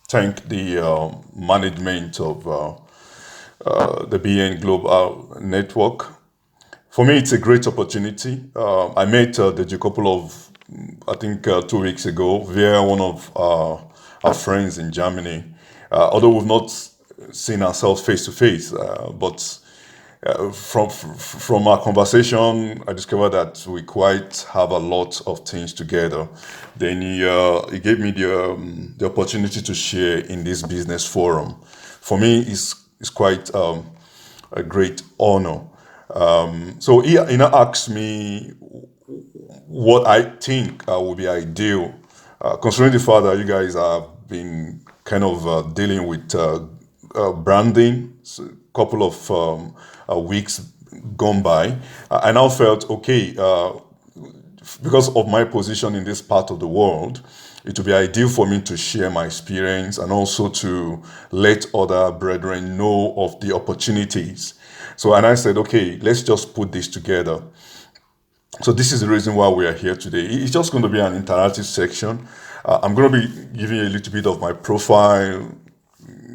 Thank the management of the BN Global Network. For me, it's a great opportunity. I met Deji a couple of, I think, 2 weeks ago via one of our friends in Germany. Although we've not seen ourselves face to face, but from our conversation, I discovered that we quite have a lot of things together. Then he gave me the opportunity to share in this business forum. For me, it's quite a great honor. So he now asked me what I think will be ideal, considering the fact that you guys have been kind of dealing with branding, so couple of weeks gone by. I now felt okay because of my position in this part of the world. It would be ideal for me to share my experience and also to let other brethren know of the opportunities. So, and I said, okay, let's just put this together. So this is the reason why we are here today. It's just going to be an interactive section. I'm going to be giving you a little bit of my profile,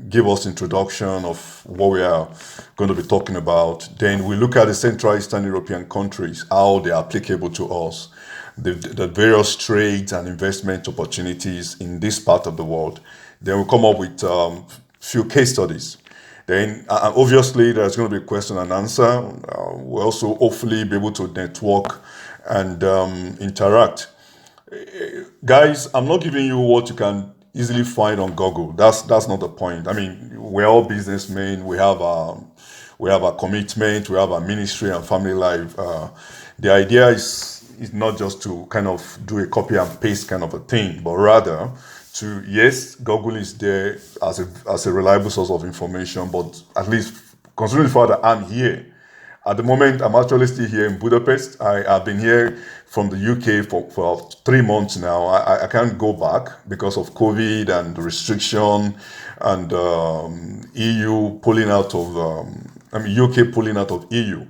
give us introduction of what we are going to be talking about. Then we look at the Central Eastern European countries, how they are applicable to us, the various trades and investment opportunities in this part of the world. Then we come up with few case studies. Then obviously there's going to be a question and answer. We'll also hopefully be able to network and interact. Guys, I'm not giving you what you can easily find on Google. That's not the point. I mean, we're all businessmen. We have a commitment. We have a ministry and family life. The idea is not just to kind of do a copy and paste kind of a thing, but rather to, yes, Google is there as a reliable source of information, but at least considering the fact that I'm here. At the moment, I'm actually still here in Budapest. Have been here from the UK for 3 months now. I can't go back because of COVID and the restriction and EU pulling out of, UK pulling out of EU.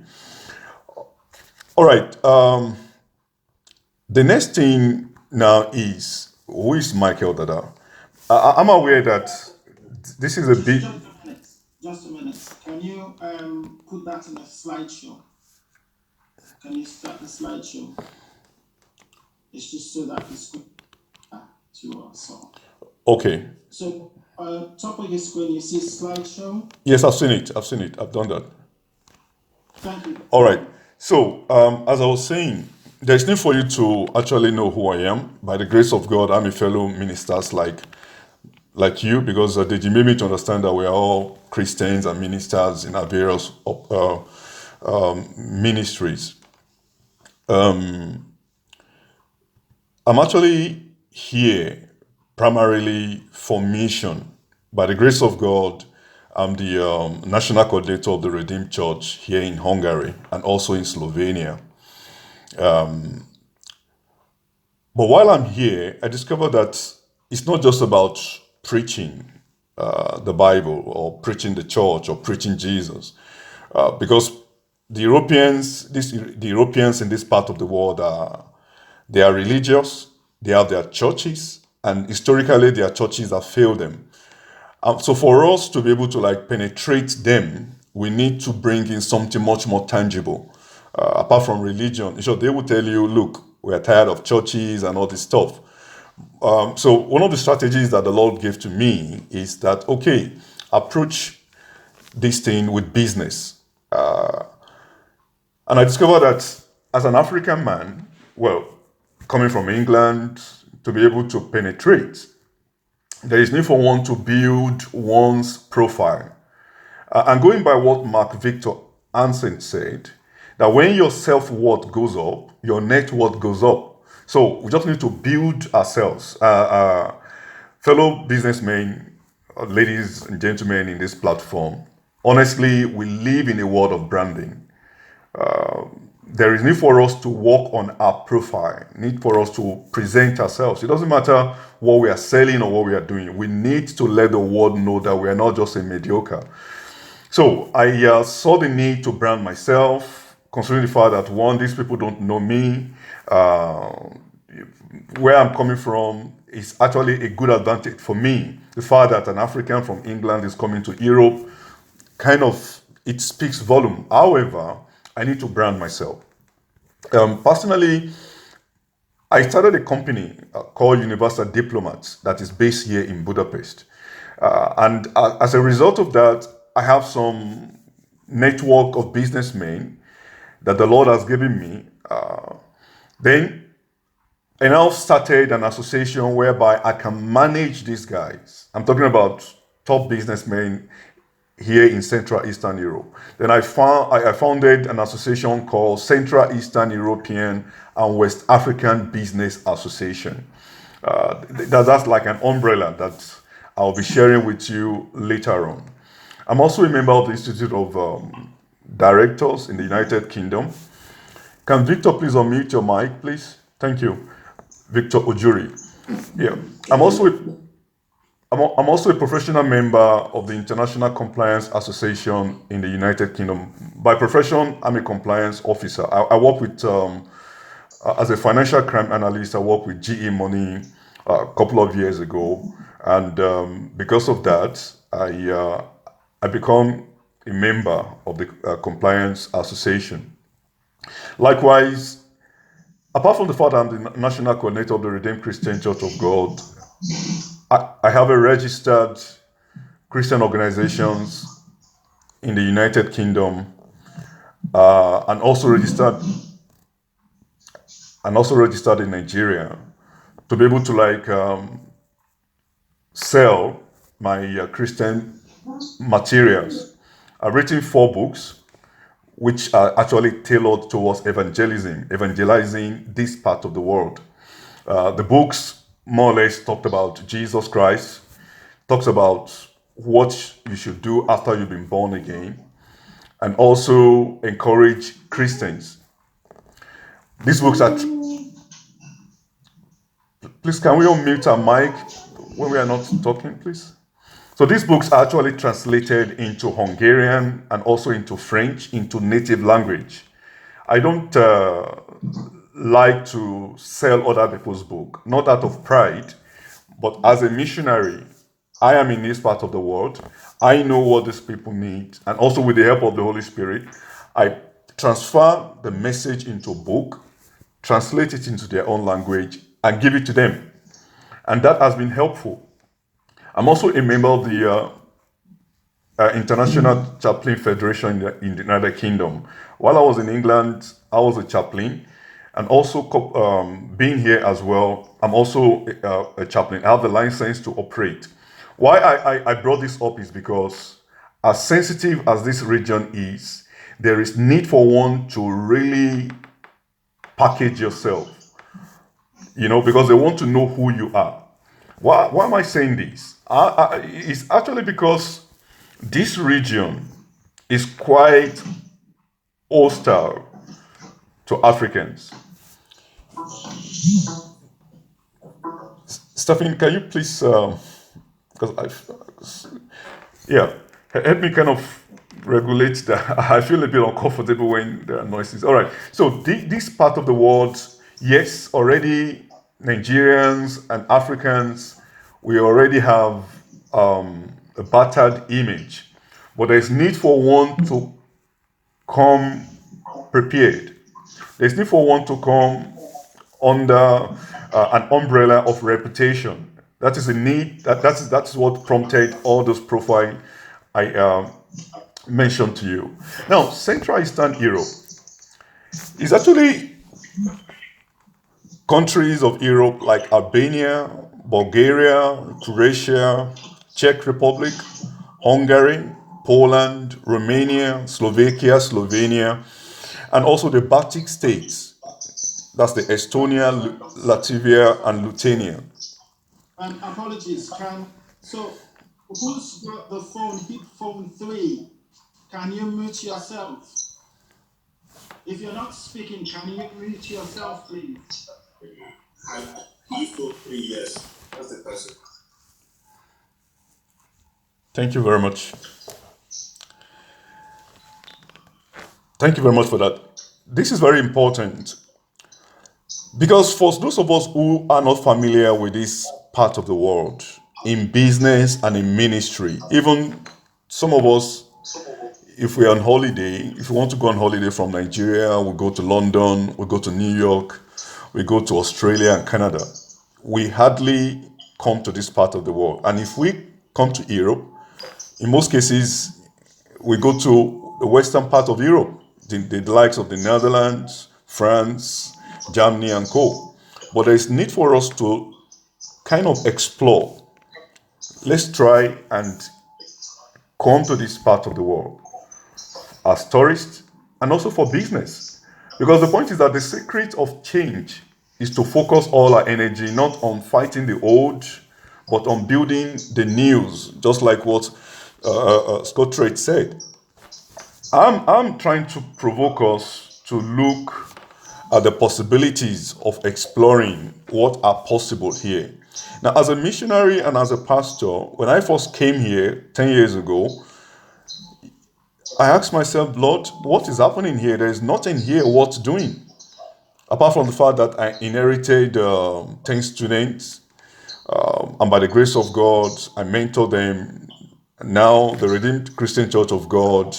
All right. The next thing now is, who is Michael Dada? I'm aware that this is a Just, big. just a minute. Just a minute. Can you put that in a slideshow? Can you start the slideshow? It's just so that it's quick to us all. Okay. So, top of your screen, you see slideshow. Yes, I've seen it. I've done that. Thank you. All right. So, as I was saying, there's need for you to actually know who I am. By the grace of God, I'm a fellow ministers like you, because they made me to understand that we are all Christians and ministers in our various ministries. I'm actually here primarily for mission. By the grace of God, I'm the national coordinator of the Redeemed Church here in Hungary and also in Slovenia. But while I'm here, I discovered that it's not just about preaching the Bible or preaching the church or preaching Jesus, because the Europeans in this part of the world they are religious, they have their churches, and historically their churches have failed them. So for us to be able to like penetrate them, we need to bring in something much more tangible, apart from religion. So they will tell you, look, we are tired of churches and all this stuff. So one of the strategies that the Lord gave to me is that, okay, approach this thing with business. And I discovered that as an African man, well, coming from England, to be able to penetrate, there is need for one to build one's profile. And going by what Mark Victor Hansen said, that when your self worth goes up, your net worth goes up. So we just need to build ourselves. Fellow businessmen, ladies and gentlemen in this platform, honestly, we live in a world of branding. There is need for us to work on our profile, need for us to present ourselves. It doesn't matter what we are selling or what we are doing. We need to let the world know that we are not just a mediocre. So I saw the need to brand myself, considering the fact that one, these people don't know me. where I'm coming from is actually a good advantage for me. The fact that an African from England is coming to Europe, kind of, it speaks volume. However, I need to brand myself. Personally, I started a company called Universal Diplomats that is based here in Budapest. And as a result of that, I have some network of businessmen that the Lord has given me. Then I now started an association whereby I can manage these guys. I'm talking about top businessmen here in Central Eastern Europe. Then I founded an association called Central Eastern European and West African Business Association. That's like an umbrella that I'll be sharing with you later on. I'm also a member of the Institute of Directors in the United Kingdom. Can Victor please unmute your mic, please? Thank you. Victor Ojuri. Yeah. I'm also a professional member of the International Compliance Association in the United Kingdom. By profession, I'm a compliance officer. I work with, as a financial crime analyst, I worked with GE Money a couple of years ago. And because of that, I become a member of the Compliance Association. Likewise, apart from the fact I'm the national coordinator of the Redeemed Christian Church of God, I have a registered Christian organizations in the United Kingdom, and also registered in Nigeria to be able to sell my Christian materials. I've written 4 books, which are actually tailored towards evangelizing this part of the world. The books more or less talked about Jesus Christ, talks about what you should do after you've been born again, and also encourage Christians. These books are. Please, can we unmute our mic when we are not talking, please? So these books are actually translated into Hungarian and also into French, into native language. I don't like to sell other people's book, not out of pride, but as a missionary, I am in this part of the world. I know what these people need, and also with the help of the Holy Spirit, I transfer the message into a book, translate it into their own language, and give it to them. And that has been helpful. I'm also a member of the International Chaplain Federation in the United Kingdom. While I was in England, I was a chaplain, and also being here as well, I'm also a chaplain. I have the license to operate. Why I brought this up is because, as sensitive as this region is, there is need for one to really package yourself, because they want to know who you are. Why am I saying this? It's actually because this region is quite hostile to Africans. Stephen, can you please, help me kind of regulate that. I feel a bit uncomfortable when there are noises. All right. So this part of the world, yes, already Nigerians and Africans, we already have a battered image, but there's need for one to come prepared. There's need for one to come under an umbrella of reputation. That is a need. That's what prompted all those profile I mentioned to you. Now, Central Eastern Europe is actually countries of Europe like Albania, Bulgaria, Croatia, Czech Republic, Hungary, Poland, Romania, Slovakia, Slovenia, and also the Baltic states. That's the Estonia, Latvia, and Lithuania. Apologies, who's got the phone, hit phone 3? Can you mute yourself? If you're not speaking, can you mute yourself, please? Hit phone 3, yes. That's the person. Thank you very much. Thank you very much for that. This is very important. Because for those of us who are not familiar with this part of the world, in business and in ministry, even some of us, if we're on holiday, if we want to go on holiday from Nigeria, we go to London, we go to New York, we go to Australia and Canada. We hardly come to this part of the world. And if we come to Europe, in most cases, we go to the western part of Europe, the likes of the Netherlands, France, Germany, and co. But there is need for us to kind of explore. Let's try and come to this part of the world as tourists and also for business. Because the point is that the secret of change is to focus all our energy not on fighting the old, but on building the news, just like what Scott Trade said. I'm trying to provoke us to look at the possibilities of exploring what are possible here. Now, as a missionary and as a pastor, when I first came here 10 years ago, I asked myself, Lord, what is happening here? There is nothing here worth doing. Apart from the fact that I inherited 10 students, and by the grace of God, I mentor them. Now, the Redeemed Christian Church of God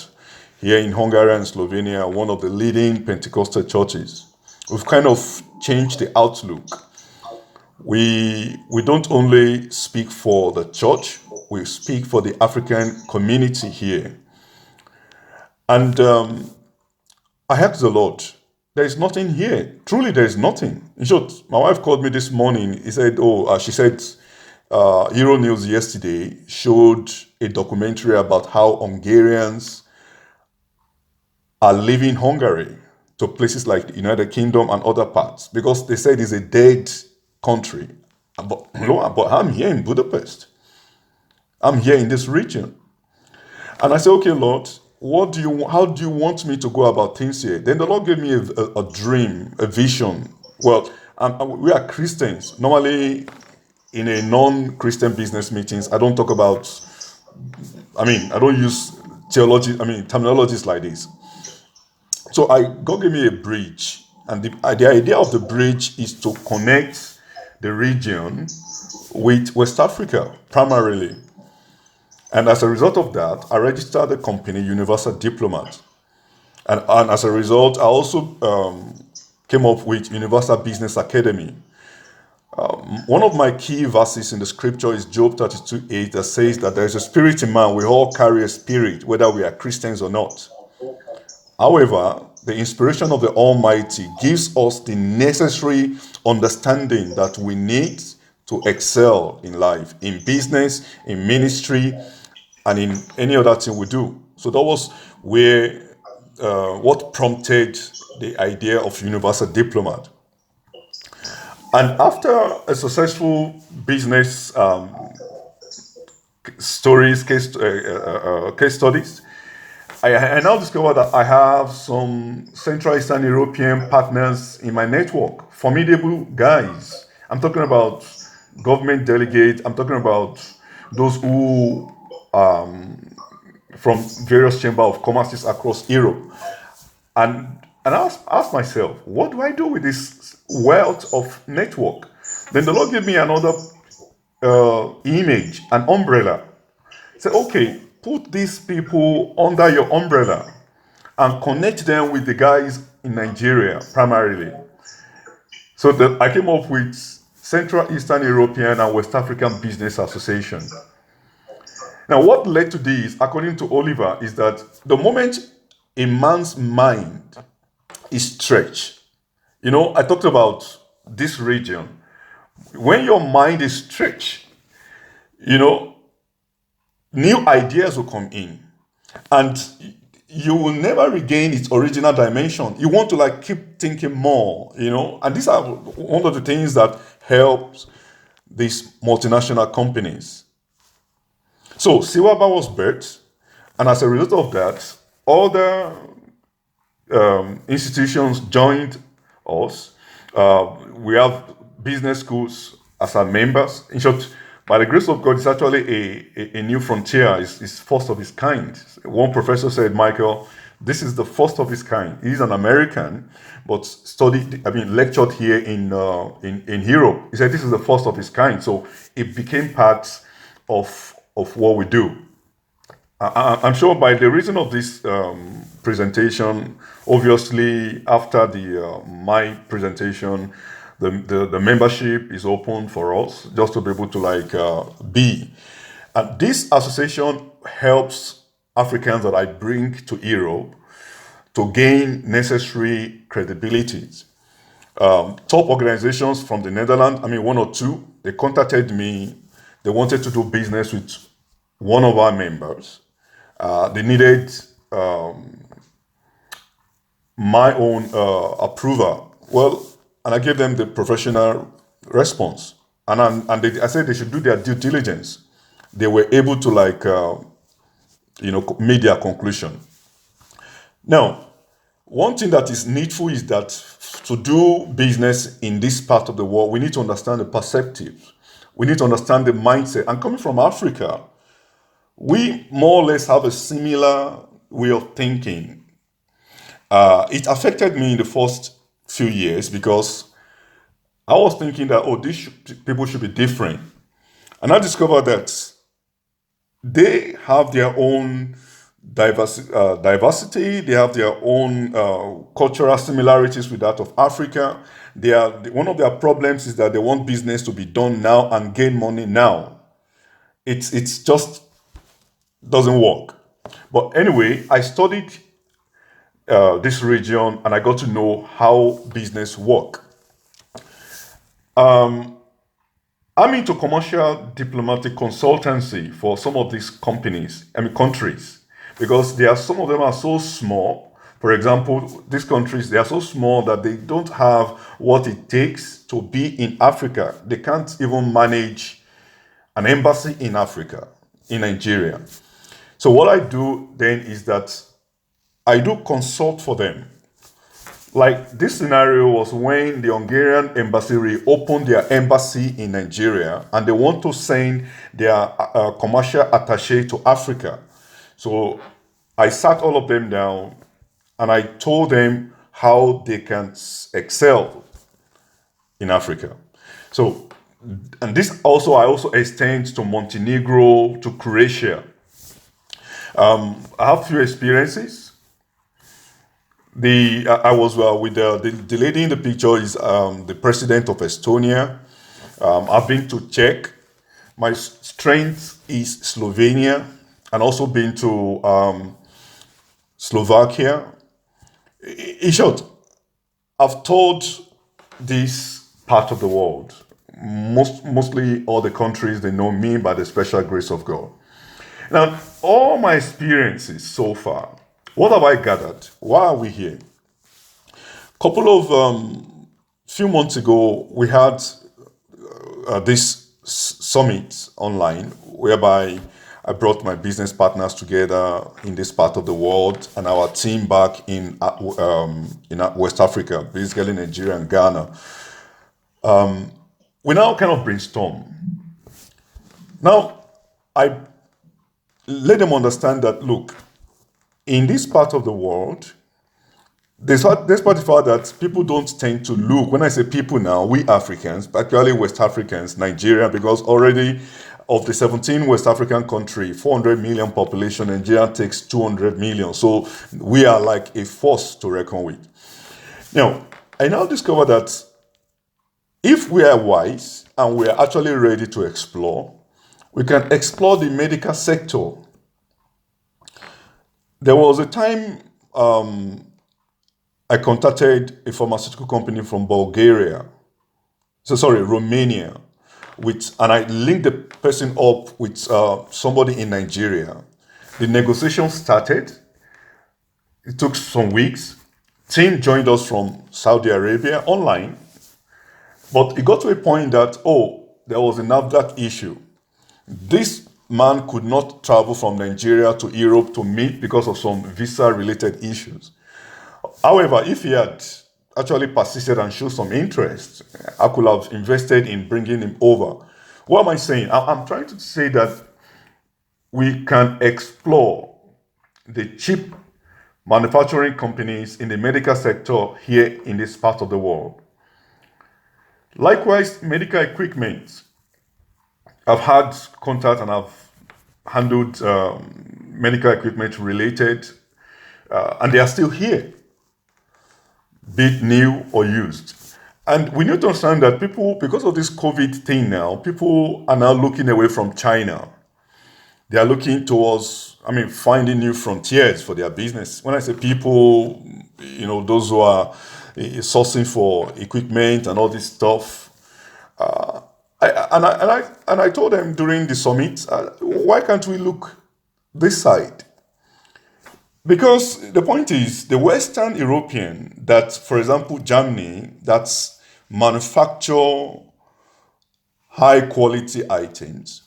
here in Hungary and Slovenia, one of the leading Pentecostal churches. We've kind of changed the outlook. We don't only speak for the church, we speak for the African community here. And I asked the Lord, there is nothing here. Truly, there is nothing. In short, my wife called me this morning. She said, Euro News yesterday showed a documentary about how Hungarians are leaving Hungary to places like the United Kingdom and other parts because they said it's a dead country. But I'm here in Budapest. I'm here in this region. And I said, okay, Lord, how do you want me to go about things here? Then the Lord gave me a dream, a vision. Well, we are Christians. Normally, in a non-Christian business meetings, I don't talk about, I don't use terminologies like this. So God gave me a bridge. And the idea of the bridge is to connect the region with West Africa, primarily. And as a result of that, I registered the company Universal Diplomat. And as a result, I also came up with Universal Business Academy. One of my key verses in the scripture is Job 32:8 that says that there is a spirit in man. We all carry a spirit, whether we are Christians or not. However, the inspiration of the Almighty gives us the necessary understanding that we need to excel in life, in business, in ministry, and in any other thing we do. So that was what prompted the idea of Universal Diplomat. And after a successful business case studies, I now discovered that I have some Central Eastern European partners in my network, formidable guys. I'm talking about government delegates. I'm talking about those who from various chambers of commerces across Europe. And I asked myself, what do I do with this wealth of network? Then the Lord gave me another image, an umbrella. Say, okay, put these people under your umbrella and connect them with the guys in Nigeria, primarily. So I came up with Central Eastern European and West African Business Association. Now, what led to this, according to Oliver, is that the moment a man's mind is stretched, I talked about this region. When your mind is stretched, new ideas will come in, and you will never regain its original dimension. You want to keep thinking more, and these are one of the things that helps these multinational companies. So Siwaba was birthed, and as a result of that, other institutions joined us. We have business schools as our members. In short, by the grace of God, it's actually a new frontier. It's first of its kind. One professor said, Michael, This is the first of its kind. He's an American, but lectured here in Europe. He said this is the first of its kind. So it became part of what we do. I'm sure by the reason of this presentation, obviously after my presentation, the membership is open for us just to be able to be. And this association helps Africans that I bring to Europe to gain necessary credibility. Top organizations from the Netherlands, one or two, they contacted me. They wanted to do business with one of our members. They needed my own approval. Well, and I gave them the professional response. I said they should do their due diligence. They were able to make their conclusion. Now, one thing that is needful is that to do business in this part of the world, we need to understand the perspective. We need to understand the mindset. And coming from Africa, we more or less have a similar way of thinking. It affected me in the first few years because I was thinking that, people should be different. And I discovered that they have their own diversity, they have their own cultural similarities with that of Africa. One of their problems is that they want business to be done now and gain money now. It's just doesn't work. But anyway, I studied this region and I got to know how business work. I'm into commercial diplomatic consultancy for some of these countries, because some of them are so small. For example, these countries, they are so small that they don't have what it takes to be in Africa. They can't even manage an embassy in Africa, in Nigeria. So what I do then is that I do consult for them. Like this scenario was when the Hungarian embassy reopened their embassy in Nigeria and they want to send their commercial attaché to Africa. So I sat all of them down and I told them how they can excel in Africa. So, and this also, I also extend to Montenegro, to Croatia. I have few experiences. I was with the lady in the picture is the president of Estonia. I've been to Czech. My strength is Slovenia, and also been to Slovakia. In short, I've toured this part of the world. Mostly all the countries, they know me by the special grace of God. Now, all my experiences so far, what have I gathered? Why are we here? Few months ago, we had this summit online whereby I brought my business partners together in this part of the world and our team back in West Africa, basically Nigeria and Ghana. We now kind of brainstorm. Now, I let them understand that, look, in this part of the world, despite the fact that people don't tend to look, when I say people now, we Africans, particularly West Africans, Nigeria, because already of the 17 West African countries, 400 million population, Nigeria takes 200 million. So we are like a force to reckon with. Now, I now discover that if we are wise and we are actually ready to explore, we can explore the medical sector. There was a time I contacted a pharmaceutical company from Romania, and I linked the person up with somebody in Nigeria. The negotiation started. It took some weeks. Team joined us from Saudi Arabia online, but it got to a point that, there was a NAFDAC issue. This man could not travel from Nigeria to Europe to meet because of some visa-related issues. However, if he had actually persisted and showed some interest, I could have invested in bringing him over. What am I saying? I'm trying to say that we can explore the cheap manufacturing companies in the medical sector here in this part of the world. Likewise, medical equipment. I've had contact and I've handled medical equipment related, and they are still here, be it new or used. And we need to understand that people, because of this COVID thing now, people are now looking away from China. They are looking towards, finding new frontiers for their business. When I say people, those who are sourcing for equipment and all this stuff. I told them during the summit, why can't we look this side? Because the point is, the Western European that, for example, Germany, that's manufacture high quality items,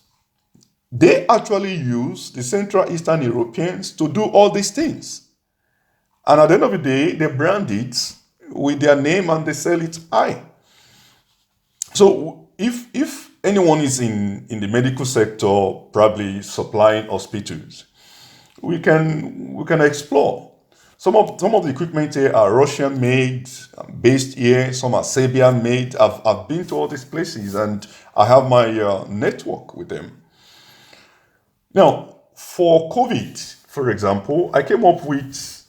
they actually use the Central Eastern Europeans to do all these things. And at the end of the day, they brand it with their name and they sell it high. So if anyone is in the medical sector, probably supplying hospitals, we can explore. Some of the equipment here are Russian made, based here. Some are Serbian made. I've been to all these places and I have my network with them. Now, for COVID, for example, I came up with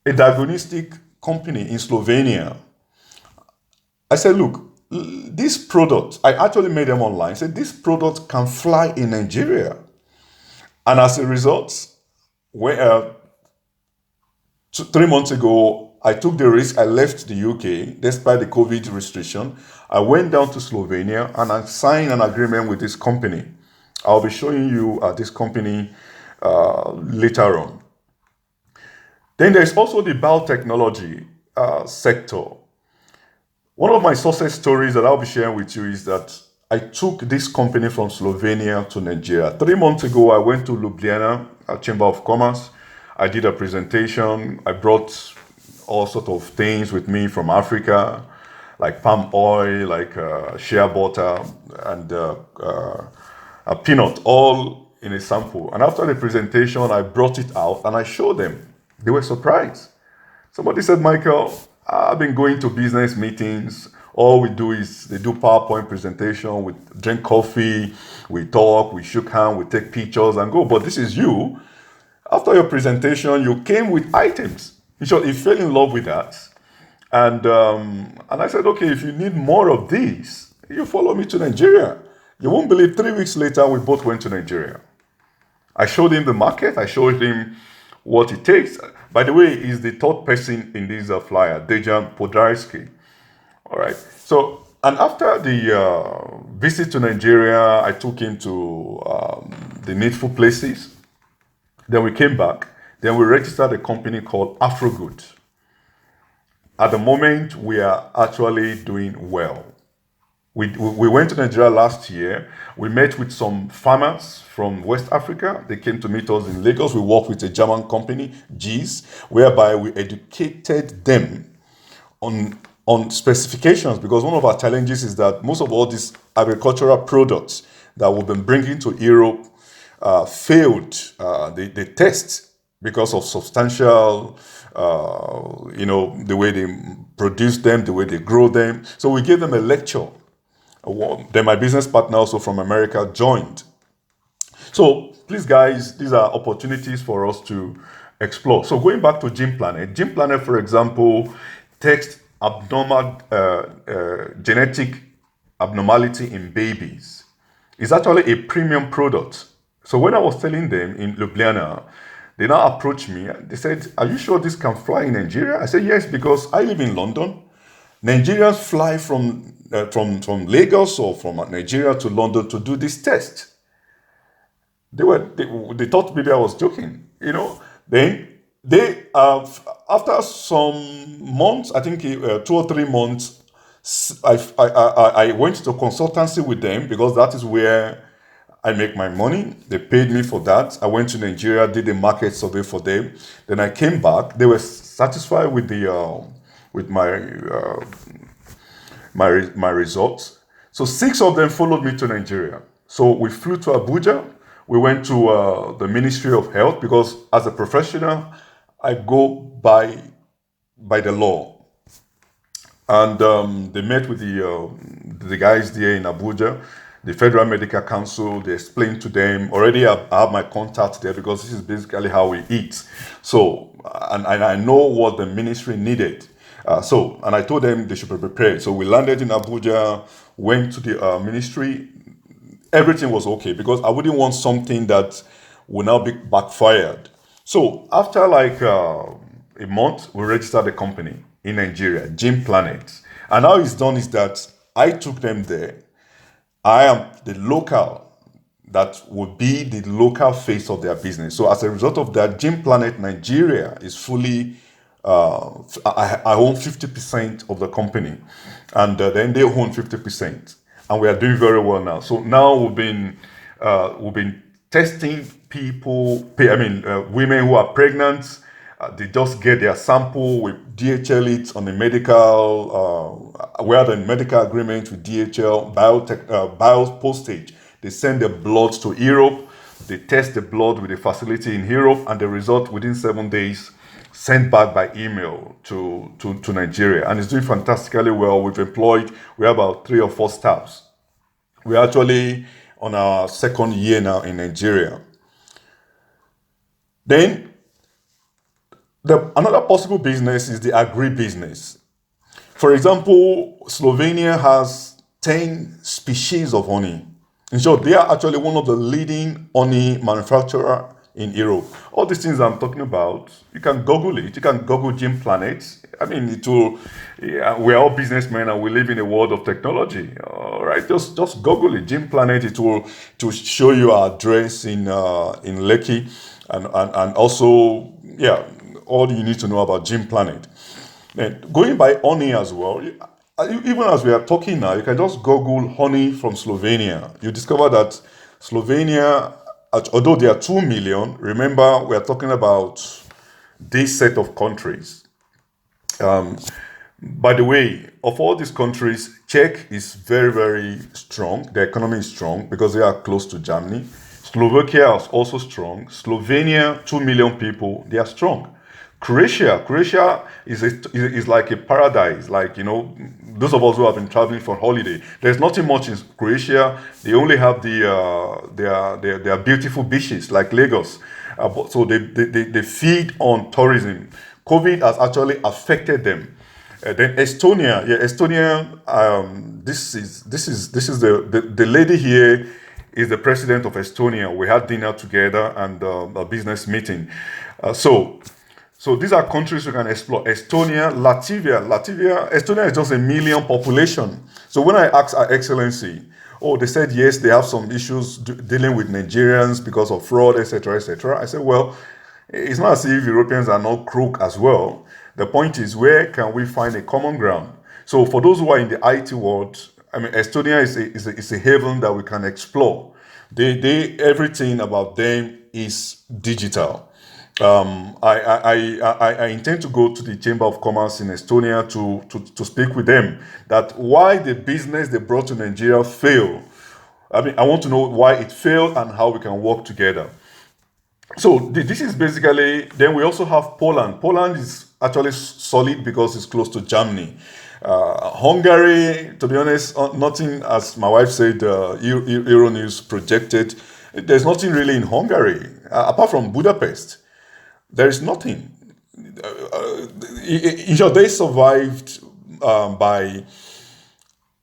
a diagnostic company in Slovenia. I said, look, this product, I actually made them online. I said, this product can fly in Nigeria. And as a result, 3 months ago, I took the risk. I left the UK despite the COVID restriction. I went down to Slovenia and I signed an agreement with this company. I'll be showing you this company later on. Then there's also the biotechnology sector. One of my success stories that I'll be sharing with you is that I took this company from Slovenia to Nigeria. 3 months ago, I went to Ljubljana, a Chamber of Commerce. I did a presentation. I brought all sorts of things with me from Africa, like palm oil, like shea butter, and a peanut, all in a sample. And after the presentation, I brought it out and I showed them. They were surprised. Somebody said, Michael, I've been going to business meetings. All we do is they do PowerPoint presentation, we drink coffee, we talk, we shook hands, we take pictures and go. But this is you. After your presentation, you came with items. In short, he fell in love with that. And I said, okay, if you need more of these, you follow me to Nigeria. You won't believe 3 weeks later, we both went to Nigeria. I showed him the market. I showed him what it takes. By the way, he's the third person in this flyer, Dejan Podrarsky. All right. So, and after the visit to Nigeria, I took him to the needful places. Then we came back. Then we registered a company called Afrogood. At the moment, we are actually doing well. We went to Nigeria last year. We met with some farmers from West Africa. They came to meet us in Lagos. We worked with a German company, GIS, whereby we educated them on specifications, because one of our challenges is that most of all these agricultural products that we've been bringing to Europe failed the test because of substantial, the way they produce them, the way they grow them. So we gave them a lecture. Then my business partner also from America joined. So please, guys, these are opportunities for us to explore. So going back to Gene Planet, for example, text abnormal genetic abnormality in babies is actually a premium product. So when I was telling them in Ljubljana, they now approached me. They said, "Are you sure this can fly in Nigeria?" I said, "Yes, because I live in London. Nigerians fly from Lagos or from Nigeria to London to do this test." They thought maybe I was joking, Then they after some months, I think 2 or 3 months, I went to consultancy with them because that is where I make my money. They paid me for that. I went to Nigeria, did a market survey for them. Then I came back. They were satisfied with my results. So 6 of them followed me to Nigeria. So we flew to Abuja. We went to the Ministry of Health because as a professional, I go by the law. And they met with the guys there in Abuja, the Federal Medical Council. They explained to them, already I have my contact there because this is basically how we eat. So, and I know what the ministry needed. And I told them they should be prepared. So we landed in Abuja, went to the ministry. Everything was okay because I wouldn't want something that will now be backfired. So after like a month, we registered the company in Nigeria, Gym Planet. And how it's done is that I took them there. I am the local that would be the local face of their business. So as a result of that, Gym Planet Nigeria is fully. I own 50% of the company, and then they own 50%, and we are doing very well now. So now we've been testing people. Women who are pregnant. They just get their sample, with DHL it on the medical. We have a medical agreement with DHL biotech bio postage. They send the blood to Europe. They test the blood with a facility in Europe, and the result within 7 days sent back by email to Nigeria. And it's doing fantastically well. We have about 3 or 4 staffs. We're actually on our second year now in Nigeria. Then another possible business is the agri-business. For example, Slovenia has 10 species of honey. In short, they are actually one of the leading honey manufacturer in Europe. All these things I'm talking about, you can Google it. You can Google Gym Planet. I mean, it will. Yeah, we're all businessmen and we live in a world of technology. All right, just Google it, Gym Planet. It will to show you our address in Lekki, and also yeah, all you need to know about Gym Planet. Then going by honey as well, even as we are talking now, you can just Google honey from Slovenia. You discover that Slovenia, although there are 2 million, remember we are talking about this set of countries. By the way, of all these countries, Czech is very, very strong. The economy is strong because they are close to Germany. Slovakia is also strong. Slovenia, 2 million people, they are strong. Croatia is like a paradise. Like, those of us who have been traveling for holiday, there's nothing much in Croatia. They only have their beautiful beaches like Lagos. So they feed on tourism. COVID has actually affected them. Then Estonia, yeah, Estonia. This is the lady here is the president of Estonia. We had dinner together and a business meeting. So these are countries we can explore. Estonia, Estonia is just 1 million population. So when I asked Her Excellency, oh, they said yes, they have some issues dealing with Nigerians because of fraud, etc., etc. I said, well, it's not as if Europeans are not crook as well. The point is, where can we find a common ground? So for those who are in the IT world, I mean, Estonia is a haven that we can explore. Everything about them is digital. I intend to go to the Chamber of Commerce in Estonia to speak with them that why the business they brought to Nigeria failed. I mean, I want to know why it failed and how we can work together. So this is basically, then we also have Poland. Poland is actually solid because it's close to Germany. Hungary, to be honest, nothing, as my wife said, Euronews projected, there's nothing really in Hungary, apart from Budapest. There is nothing. In short, they survived by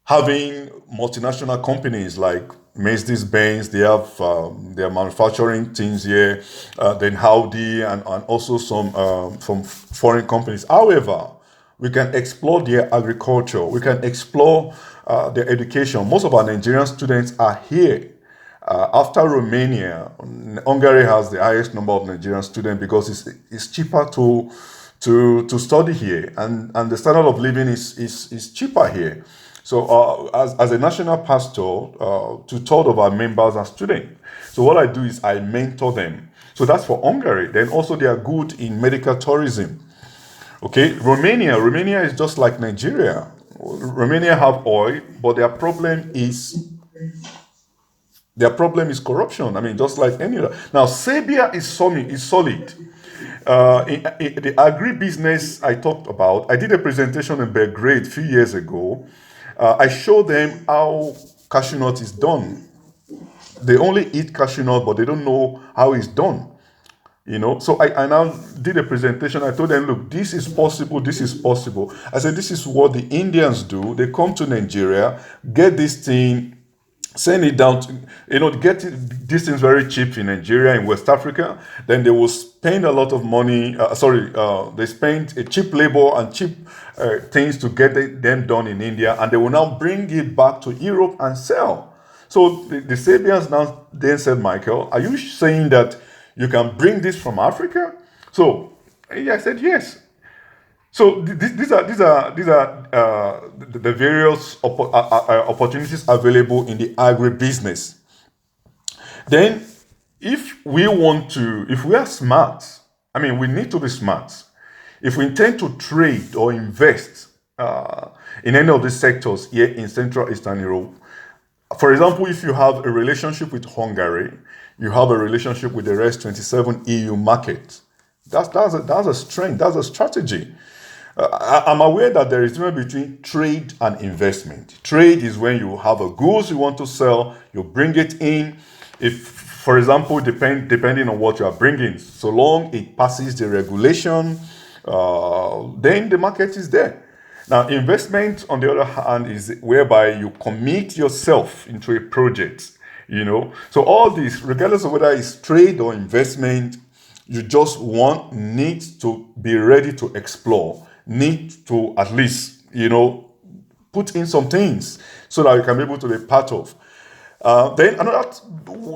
having multinational companies like Mercedes-Benz. They have their manufacturing things here, then Audi, and also some foreign companies. However, we can explore their agriculture. We can explore their education. Most of our Nigerian students are here. After Romania, Hungary has the highest number of Nigerian students because it's cheaper to study here, and the standard of living is cheaper here. So as a national pastor, 2/3 of our members are students. So what I do is I mentor them. So that's for Hungary. Then also they are good in medical tourism. Okay, Romania is just like Nigeria. Romania have oil, but their problem is corruption. I mean, just like any other. Now, Serbia is solid. The agribusiness I talked about, I did a presentation in Belgrade a few years ago. I showed them how cashew nut is done. They only eat cashew nut, but they don't know how it's done. So I now did a presentation. I told them, look, this is possible, this is possible. I said, this is what the Indians do. They come to Nigeria, get this thing, send it down to, get these things very cheap in Nigeria, in West Africa. Then they will spend a lot of money. They spend a cheap labor and cheap things to get them done in India, and they will now bring it back to Europe and sell. So the Sabians now then said, Michael, are you saying that you can bring this from Africa? So I said yes. So these are the various opportunities available in the agribusiness. Then, if we are smart, I mean, we need to be smart. If we intend to trade or invest in any of these sectors here in Central Eastern Europe, for example, if you have a relationship with Hungary, you have a relationship with the rest 27 EU market. That's a strength. That's a strategy. I'm aware that there is a difference between trade and investment. Trade is when you have a goods you want to sell, you bring it in. If, for example, depending on what you are bringing, so long it passes the regulation, then the market is there. Now, investment, on the other hand, is whereby you commit yourself into a project. So all this, regardless of whether it's trade or investment, you just need to be ready to explore, need to at least, put in some things so that you can be able to be part of. Then another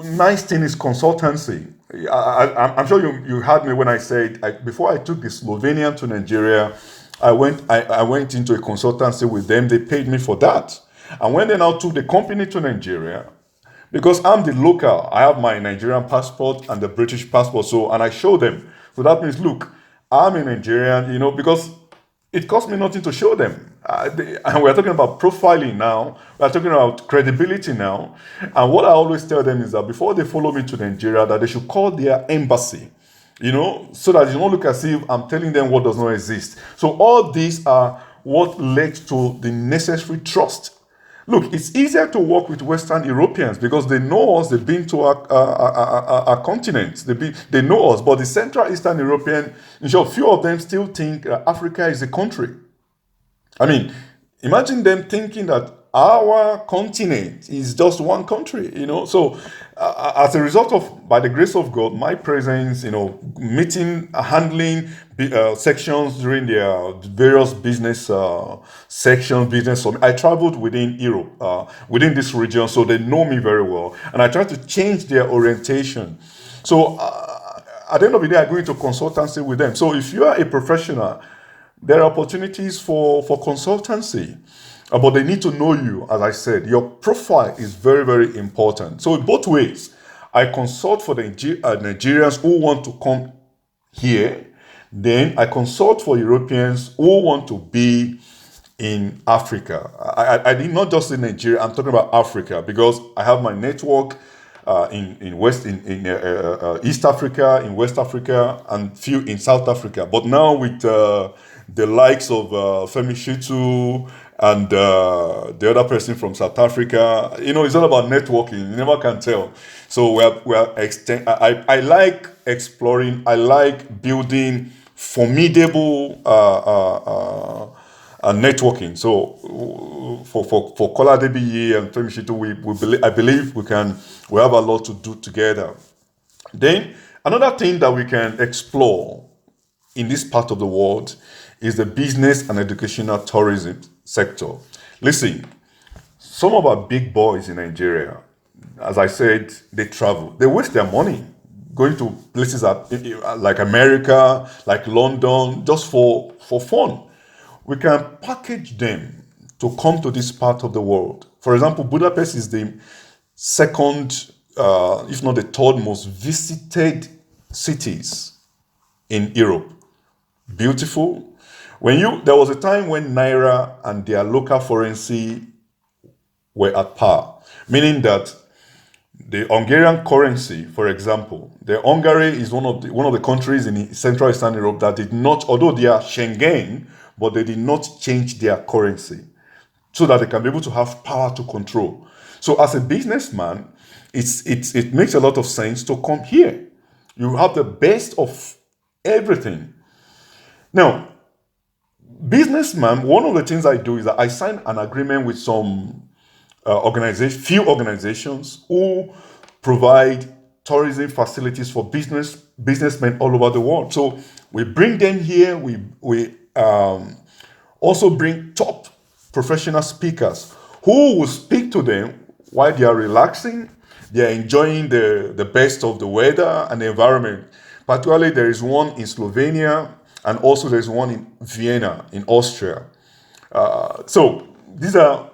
nice thing is consultancy. I'm sure you heard me when I said, before I took the Slovenian to Nigeria, I went into a consultancy with them. They paid me for that. And when they now took the company to Nigeria, because I'm the local, I have my Nigerian passport and the British passport. And I show them. So that means, look, I'm a Nigerian, because it cost me nothing to show them. And we're talking about profiling now. We're talking about credibility now. And what I always tell them is that before they follow me to Nigeria, that they should call their embassy, so that you don't look as if I'm telling them what does not exist. So all these are what led to the necessary trust. Look, it's easier to work with Western Europeans because they know us, they've been to our continent, they know us, but the Central Eastern European, in short, few of them still think Africa is a country. I mean, imagine them thinking that our continent is just one country, So, as a result of, by the grace of God, my presence, meeting, handling sections during their various business sections, business. So I traveled within Europe, within this region, so they know me very well, and I try to change their orientation. So, at the end of the day, I go into consultancy with them. So, if you are a professional, there are opportunities for consultancy. But they need to know you, as I said. Your profile is very, very important. So in both ways, I consult for the Nigerians who want to come here. Then I consult for Europeans who want to be in Africa. I did not just say Nigeria, I'm talking about Africa because I have my network in East Africa, in West Africa, and few in South Africa. But now with the likes of Femi Shitu and the other person from South Africa, it's all about networking. You never can tell. So I like exploring. I like building formidable networking. So for Kola DBE and Femi Shitu, I believe we have a lot to do together. Then another thing that we can explore in this part of the world is the business and educational tourism sector. Listen, some of our big boys in Nigeria, as I said, they travel. They waste their money going to places like America, like London, just for fun. We can package them to come to this part of the world. For example, Budapest is the second, if not the third most visited cities in Europe. Beautiful. There was a time when Naira and their local currency were at par, meaning that the Hungarian currency, for example, the Hungary is one of the countries in Central Eastern Europe that did not, although they are Schengen, but they did not change their currency so that they can be able to have power to control. So as a businessman, it makes a lot of sense to come here. You have the best of everything. Now, businessman, one of the things I do is that I sign an agreement with some few organizations who provide tourism facilities for businessmen all over the world. So we bring them here. We also bring top professional speakers who will speak to them while they are relaxing. They are enjoying the best of the weather and the environment. Particularly, there is one in Slovenia, and also there is one in Vienna, in Austria. So these are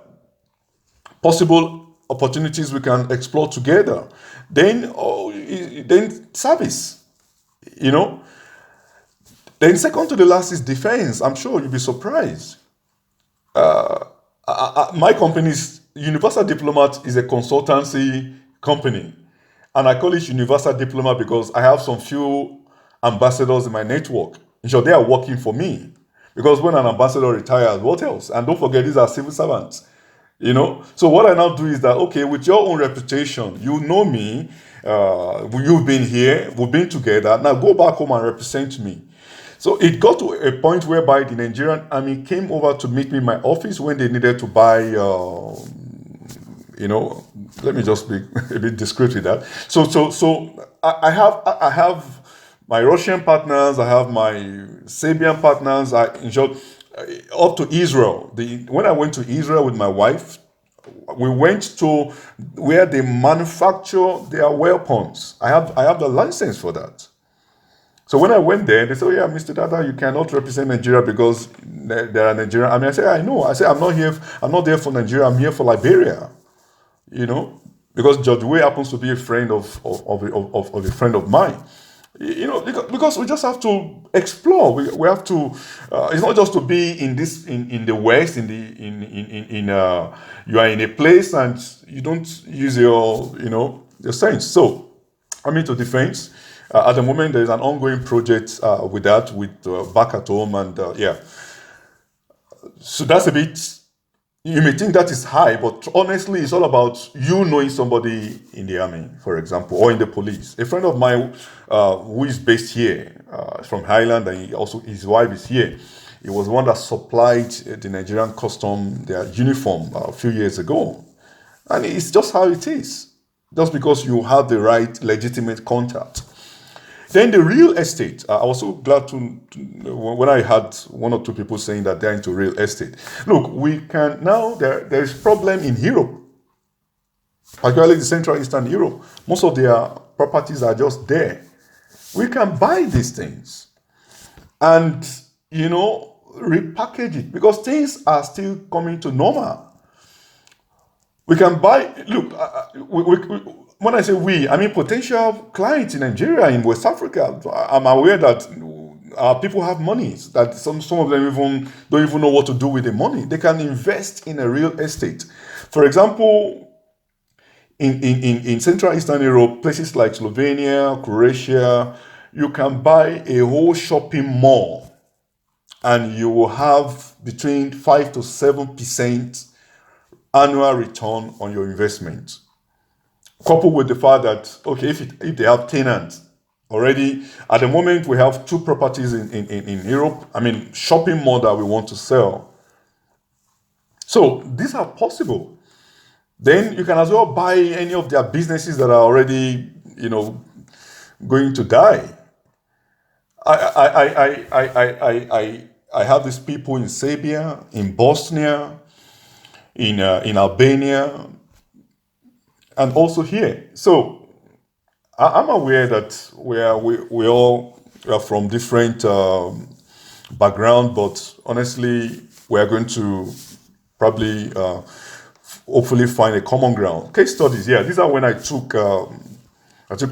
possible opportunities we can explore together. Then service, you know. Then second to the last is defense. I'm sure you'll be surprised. My company's Universal Diplomat is a consultancy company, and I call it Universal Diplomat because I have some few ambassadors in my network. In short, they are working for me. Because when an ambassador retires, what else? And don't forget, these are civil servants. So what I now do is that, okay, with your own reputation, you know me, you've been here, we've been together, now go back home and represent me. So it got to a point whereby the Nigerian army came over to meet me in my office when they needed to buy, let me just be a bit discreet with that. So I have my Russian partners, I have my Serbian partners, in short, up to Israel. When I went to Israel with my wife, we went to where they manufacture their weapons. I have the license for that. So when I went there, they said, "Oh yeah, Mr. Dada, you cannot represent Nigeria because there are Nigerian." I said, "I know." I said, "I'm not here. I'm not there for Nigeria. I'm here for Liberia." Because George Way happens to be a friend of a friend of mine. Because we just have to explore. We have to. It's not just to be in the West. You are in a place and you don't use your sense. So I'm into defense. At the moment, there is an ongoing project with back at home, and yeah. So that's a bit. You may think that is high, but honestly, it's all about you knowing somebody in the army, for example, or in the police. A friend of mine who is based here, from Highland, and his wife is here. He was one that supplied the Nigerian custom their uniform a few years ago. And it's just how it is. Just because you have the right legitimate contact. Then the real estate. I was so glad when I had one or two people saying that they're into real estate. Look, we can now, there is problem in Europe, particularly the Central Eastern Europe. Most of their properties are just there. We can buy these things and, repackage it because things are still coming to normal. We can buy, look, when I say we, I mean potential clients in Nigeria, in West Africa. I'm aware that our people have money, that some of them don't even know what to do with the money. They can invest in a real estate. For example, in Central Eastern Europe, places like Slovenia, Croatia, you can buy a whole shopping mall and you will have between 5 to 7% annual return on your investment. Coupled with the fact that, okay, if they have tenants already, at the moment we have 2 properties in Europe, shopping mall that we want to sell. So these are possible. Then you can as well buy any of their businesses that are already, going to die. I have these people in Serbia, in Bosnia, in Albania, and also here. So I'm aware that we all are from different background, but honestly, we are going to probably hopefully find a common ground. Case studies, yeah. These are when I took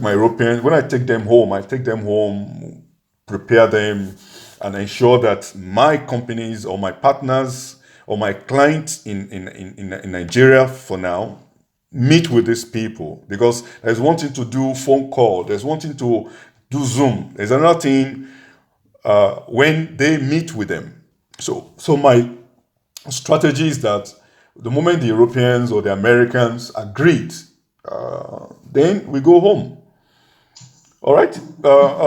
my Europeans. When I take them home, prepare them, and ensure that my companies or my partners or my clients in Nigeria for now, meet with these people, because there's one thing to do phone call, there's one thing to do Zoom, there's another thing when they meet with them. So my strategy is that the moment the Europeans or the Americans agreed, then we go home. All right.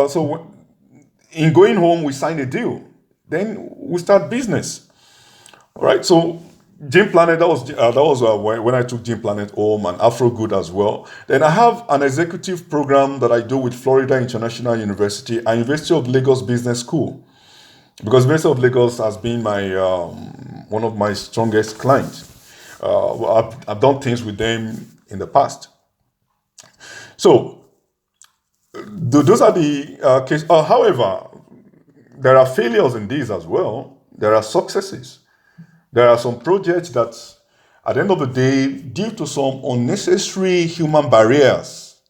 So in going home, we sign a deal. Then we start business. All right. So Gym Planet, that was when I took Gym Planet home, and Afro Good as well. Then I have an executive program that I do with Florida International University and University of Lagos Business School, because University of Lagos has been my one of my strongest clients. I've done things with them in the past. So those are the cases. However, there are failures in these as well. There are successes. There are some projects that, at the end of the day, due to some unnecessary human barriers,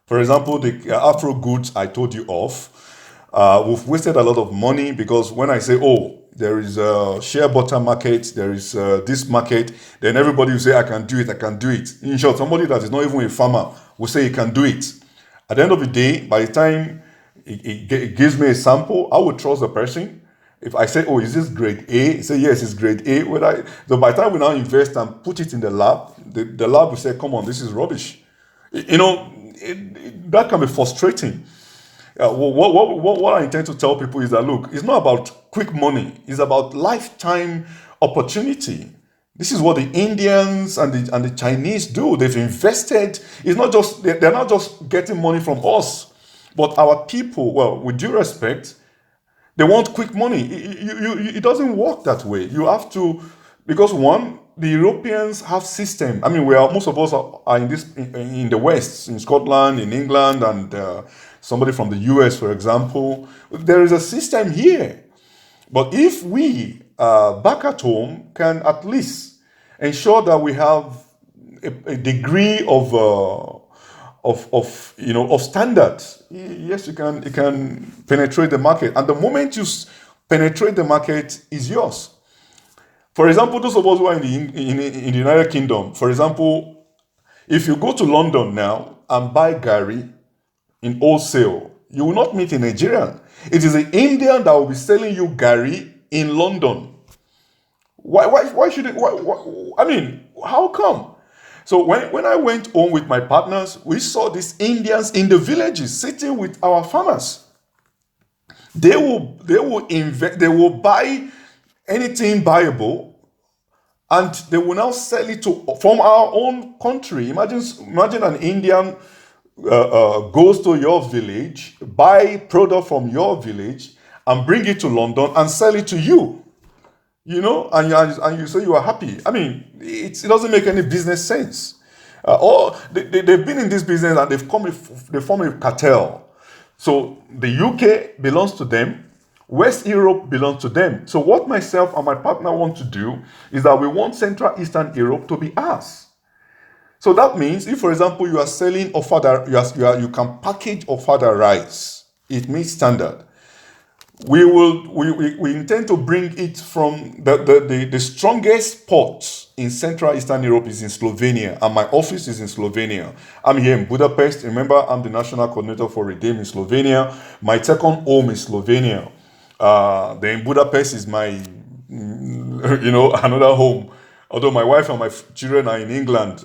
for example, the Afro goods I told you of, we've wasted a lot of money, because when I say, oh, there is a shea butter market, there is this market, then everybody will say, I can do it, I can do it. In short, somebody that is not even a farmer will say he can do it. At the end of the day, by the time it gives me a sample, I would trust the person. If I say, oh, is this grade A? He say, yes, it's grade A. So by the time we now invest and put it in the lab, the lab will say, come on, this is rubbish. That can be frustrating. What I intend to tell people is that, look, it's not about quick money. It's about lifetime opportunity. This is what the Indians and the Chinese do. They've invested. It's not just, they're not just getting money from us, but our people, well, with due respect, they want quick money. It doesn't work that way. You have to, because one, the Europeans have system. I mean, most of us are in the West, in Scotland, in England, and somebody from the US, for example. There is a system here. But if we back at home can at least ensure that we have a degree of standards, yes, you can penetrate the market, and the moment you penetrate the market, is yours. For example, those of us who are in the United Kingdom, for example, if you go to London now and buy Gary in wholesale, you will not meet a Nigerian. It is an Indian that will be selling you Gary in London. Why should it? I mean, how come? So when I went home with my partners, we saw these Indians in the villages sitting with our farmers. They will invest, they will buy anything buyable, and they will now sell it from our own country. Imagine an Indian goes to your village, buy product from your village, and bring it to London and sell it to you. And you say you are happy. I mean, it doesn't make any business sense. Or they've been in this business and they form a cartel. So the UK belongs to them, West Europe belongs to them. So what myself and my partner want to do is that we want Central Eastern Europe to be ours. So that means, if, for example, you are selling ofada, you can package ofada rice. It meets standard. We intend to bring it from the strongest port in Central Eastern Europe is in Slovenia, and my office is in Slovenia. I'm here in Budapest. Remember, I'm the national coordinator for Redeem in Slovenia. My second home is Slovenia. Then Budapest is my, another home. Although my wife and my children are in England,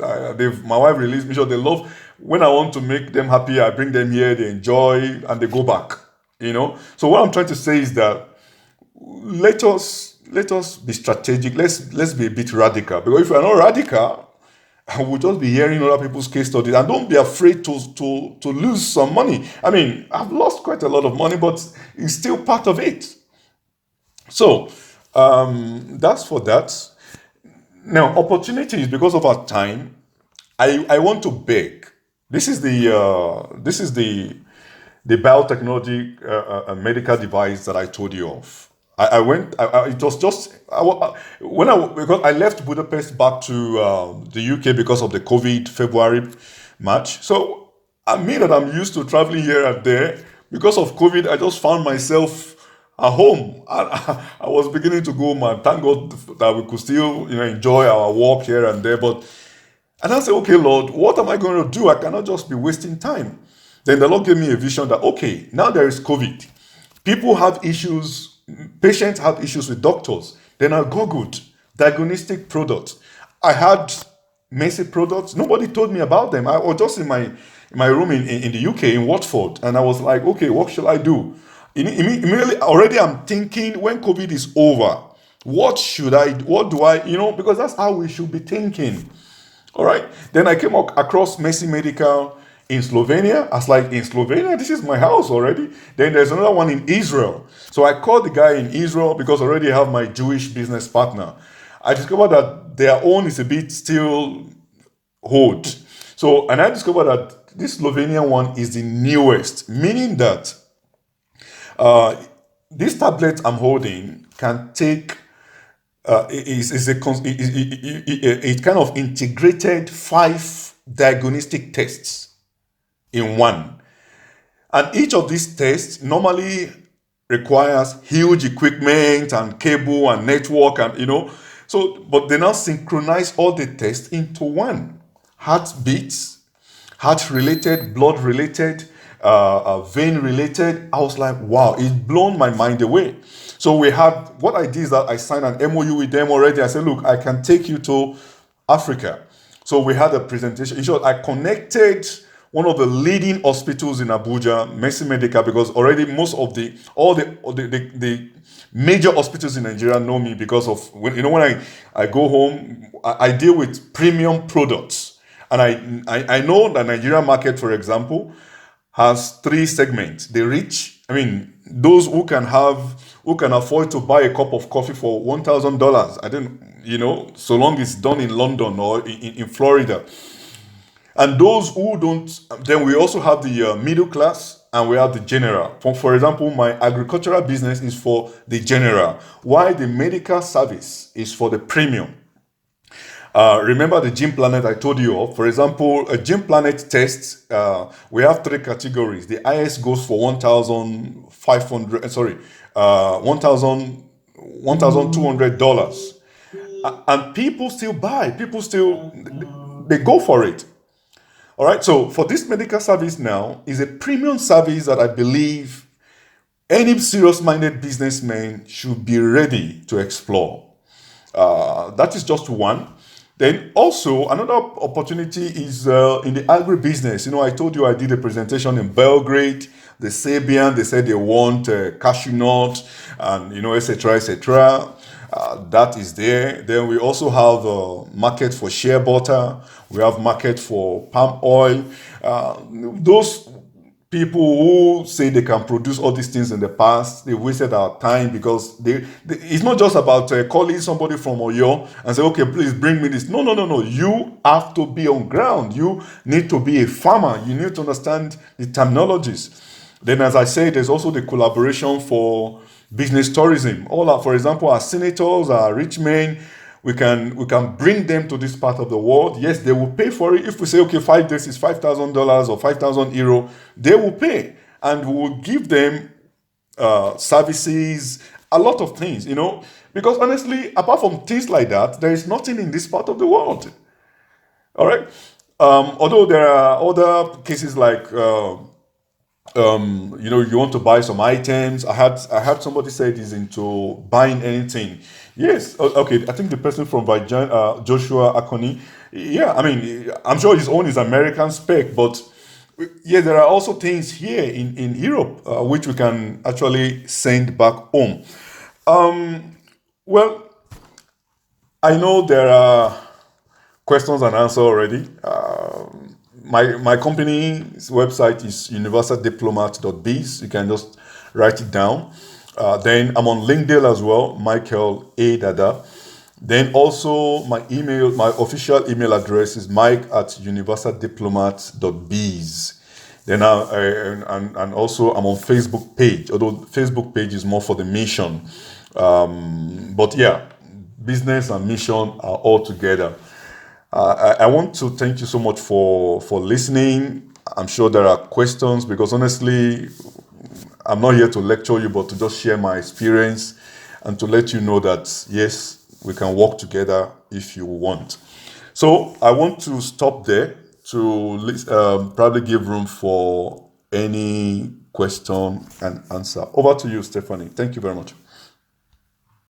my wife released me. So they love, when I want to make them happy, I bring them here, they enjoy, and they go back. So what I'm trying to say is that let us be strategic. Let's be a bit radical, because if we're not radical, we'll just be hearing other people's case studies, and don't be afraid to lose some money. I mean, I've lost quite a lot of money, but it's still part of it. So that's for that. Now, opportunities, because of our time, I want to beg. This is the biotechnology medical device that I told you of. It was just because I left Budapest back to the UK because of the COVID February, March. So I'm used to traveling here and there. Because of COVID, I just found myself at home. I was beginning to go home, and thank God that we could still enjoy our walk here and there. But And I said, okay, Lord, what am I going to do? I cannot just be wasting time. Then the Lord gave me a vision that, okay, now there is COVID. People have issues, patients have issues with doctors. Then I Googled diagnostic products. I had Messi products. Nobody told me about them. I was just in my room in the UK, in Watford. And I was like, okay, what shall I do? Immediately, already I'm thinking when COVID is over, what do I, because that's how we should be thinking. All right. Then I came across Messi Medical in Slovenia. I was like, in Slovenia, this is my house already. Then there's another one in Israel. So I called the guy in Israel because I already have my Jewish business partner. I discovered that their own is a bit still hold. So, and I discovered that this Slovenian one is the newest, meaning that this tablet I'm holding can take it kind of integrated 5 diagnostic tests in one, and each of these tests normally requires huge equipment and cable and network, and so but they now synchronize all the tests into one: heartbeats, heart related, blood related, vein related. I was like, wow, it blown my mind away. So what I did is that I signed an MOU with them already. I said, look, I can take you to Africa. So we had a presentation. In short, I connected one of the leading hospitals in Abuja, Messi Medical, because already most of the major hospitals in Nigeria know me because of when I go home, I deal with premium products. And I know the Nigerian market, for example, has 3 segments. The rich, I mean, those who can afford to buy a cup of coffee for $1,000. I don't, so long it's done in London or in Florida. And those who don't, then we also have the middle class and we have the general. For example, my agricultural business is for the general, while the medical service is for the premium. Remember the Gym Planet I told you of? For example, a Gym Planet test, we have 3 categories. The highest goes for 1,500, sorry, 1,200 dollars, and people still buy. People still they go for it. All right. So for this medical service now is a premium service that I believe any serious-minded businessman should be ready to explore. That is just one. Then also another opportunity is in the agribusiness. I told you I did a presentation in Belgrade. The Sabian, they said they want cashew nut and etc. etc. That is there. Then we also have a market for shea butter. We have market for palm oil. Those people who say they can produce all these things in the past, they wasted our time because it's not just about calling somebody from Oyo and say, okay, please bring me this. No, no, no, no. You have to be on ground. You need to be a farmer. You need to understand the terminologies. Then, as I said, there's also the collaboration for business tourism. For example, our senators, our rich men, we can bring them to this part of the world. Yes, they will pay for it. If we say, okay, 5 days is $5,000 or 5,000 euro, they will pay. And we will give them services, a lot of things, because honestly, apart from things like that, there is nothing in this part of the world. All right. Although there are other cases like, you want to buy some items. I had somebody say he's into buying anything. Yes, okay. I think the person from Joshua Akoni. Yeah, I mean, I'm sure his own is American spec, but yeah, there are also things here in Europe which we can actually send back home. Well, I know there are questions and answers already. My company's website is universaldiplomat.biz. You can just write it down. Then I'm on LinkedIn as well, Michael A. DADA. Then also my official email address is mike@universaldiplomat.biz. Then and also I'm on Facebook page, although Facebook page is more for the mission. But yeah, business and mission are all together. I want to thank you so much for listening. I'm sure there are questions because honestly, I'm not here to lecture you, but to just share my experience and to let you know that yes, we can work together if you want. So I want to stop there to probably give room for any question and answer. Over to you, Stephanie. Thank you very much.